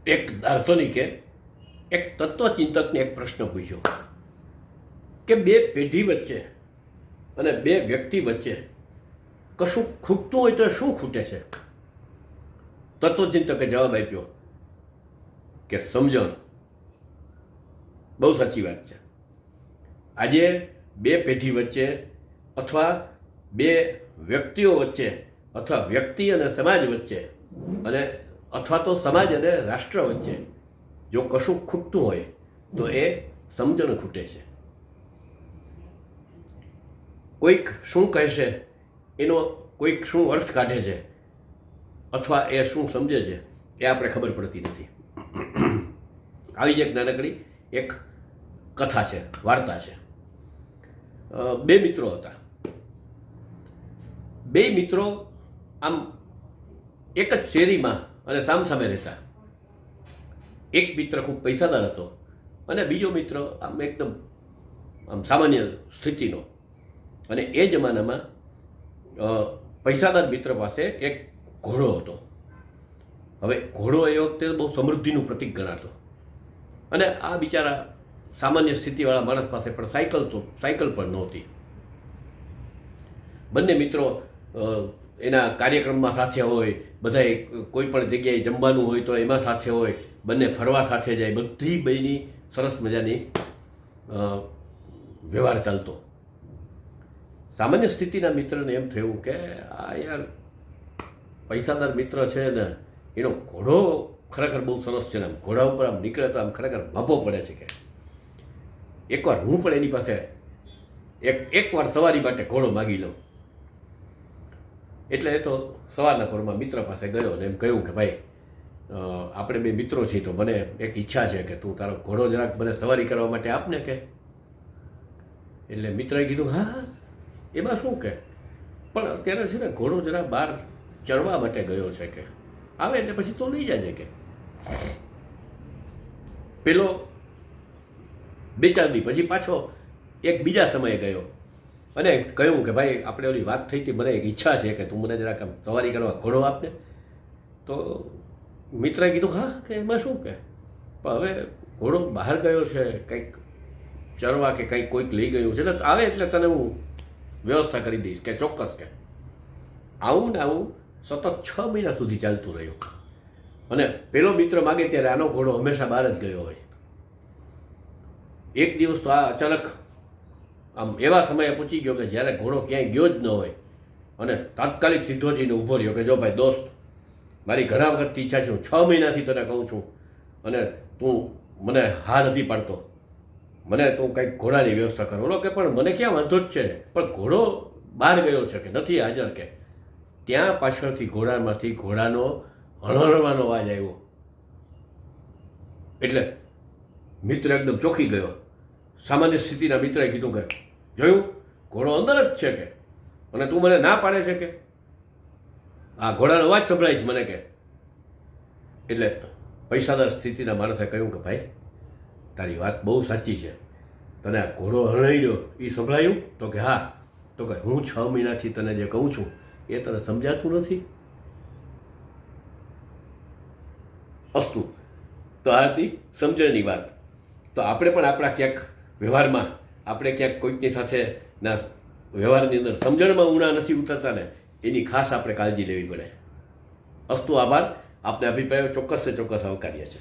એક દાર્શનિકે એક તત્વચિંતકને એક પ્રશ્ન પૂછ્યો કે બે પેઢી વચ્ચે અને બે વ્યક્તિ વચ્ચે કશું ખૂટતું હોય તો શું ખૂટે છે? તત્વચિંતકે જવાબ આપ્યો કે સમજણ. બહુ સાચી વાત છે. આજે બે પેઢી વચ્ચે અથવા બે વ્યક્તિઓ વચ્ચે અથવા વ્યક્તિ અને સમાજ વચ્ચે અને અથવા તો સમાજ અને રાષ્ટ્ર વચ્ચે જો કશું ખૂટતું હોય તો એ સમજણ ખૂટે છે. કોઈક શું કહેશે એનો કોઈક શું અર્થ કાઢે છે અથવા એ શું સમજે છે એ આપણે ખબર પડતી નથી. આવી જ એક નાનકડી એક કથા છે, વાર્તા છે. બે મિત્રો હતા. બે મિત્રો આમ એક જ શેરીમાં અને સામસામે રહેતા. એક મિત્ર ખૂબ પૈસાદાર હતો અને બીજો મિત્ર આમ એકદમ આમ સામાન્ય સ્થિતિનો. અને એ જમાનામાં પૈસાદાર મિત્ર પાસે એક ઘોડો હતો. હવે ઘોડો એ વખતે બહુ સમૃદ્ધિનું પ્રતીક ગણાતો અને આ બિચારા સામાન્ય સ્થિતિવાળા માણસ પાસે પણ સાયકલ પણ નહોતી. બંને મિત્રો એના કાર્યક્રમમાં સાથે હોય, બધાએ કોઈ પણ જગ્યાએ જમવાનું હોય તો એમાં સાથે હોય, બંને ફરવા સાથે જાય, બધી બેની સરસ મજાની વ્યવહાર ચાલતો. સામાન્ય સ્થિતિના મિત્રને એમ થયું કે આ યાર પૈસાદાર મિત્ર છે ને એનો ઘોડો ખરેખર બહુ સરસ છે ને, આમ ઘોડા ઉપર આમ નીકળે તો આમ ખરેખર ભાભો પડે છે કે એકવાર હું પણ એની પાસે એકવાર સવારી માટે ઘોડો માગી લઉં. એટલે એ તો સવારના પરમાં મિત્ર પાસે ગયો અને એમ કહ્યું કે ભાઈ આપણે બે મિત્રો છીએ તો મને એક ઈચ્છા છે કે તું તારો ઘોડો જરાક મને સવારી કરવા માટે આપને કે. એટલે મિત્રએ કીધું હા હા એમાં શું કે, પણ અત્યારે છે ને ઘોડો જરા બહાર ચરવા માટે ગયો છે કે આવે એટલે પછી તો લઈ જાય કે. પેલો બે ચાર દી પછી પાછો એક બીજા સમયે ગયો અને કહ્યું કે ભાઈ આપણે ઓલી વાત થઈ હતી, મને એક ઈચ્છા છે કે તું મને જરાક આમ સવારી કરવા ઘોડો આપને. તો મિત્રએ કીધું હા કે એમાં શું કે, પણ હવે ઘોડો બહાર ગયો છે કંઈક ચરવા કે કંઈક કોઈક લઈ ગયું છે એટલે આવે એટલે તને હું વ્યવસ્થા કરી દઈશ કે ચોક્કસ કે. આવું ને આવું સતત 6 મહિના સુધી ચાલતું રહ્યું અને પેલો મિત્ર માગે ત્યારે આનો ઘોડો હંમેશા બહાર જ ગયો હોય. એક દિવસ તો આ અચાનક આમ એવા સમયે પૂછી ગયો કે જ્યારે ઘોડો ક્યાંય ગયો જ ન હોય અને તાત્કાલિક સીધો જઈને ઊભો રહ્યો કે જો ભાઈ દોસ્ત, મારી ઘણા વખતથી ઈચ્છા છે, હું 6 મહિનાથી તને કહું છું અને તું મને હા નથી પાડતો, મને તું કંઈક ઘોડાની વ્યવસ્થા કરો. ઓલો કે પણ મને ક્યાં વાંધો જ છે, પણ ઘોડો બહાર ગયો છે કે નથી હાજર કે. ત્યાં પાછળથી ઘોડામાંથી ઘોડાનો હણહણવાનો અવાજ આવ્યો. એટલે મિત્ર એકદમ ચોંકી ગયો. સામાન્ય સ્થિતિના મિત્રએ કીધું કે જોયું ઘોડો અંદર જ છે કે, અને તું મને ના પાડે છે કે, આ ઘોડાનો અવાજ સંભળાય છે મને કે. એટલે પૈસાદાર સ્થિતિના માણસે કહ્યું કે ભાઈ તારી વાત બહુ સાચી છે, તને આ ઘોડો હણાઈ એ સંભળાયું? તો કે હા. તો કે હું 6 મહિનાથી તને જે કહું છું એ તને સમજાતું નથી. અસ્તુ. તો આ હતી સમજણની વાત. તો આપણે પણ આપણા ક્યાંક વ્યવહારમાં આપણે ક્યાંક કોઈકની સાથે ના વ્યવહારની અંદર સમજણમાં ઊણા નથી ઉતરતા ને એની ખાસ આપણે કાળજી લેવી પડે. અસ્તુ. આભાર. આપના અભિપ્રાયો ચોક્કસ આવકાર્ય છે.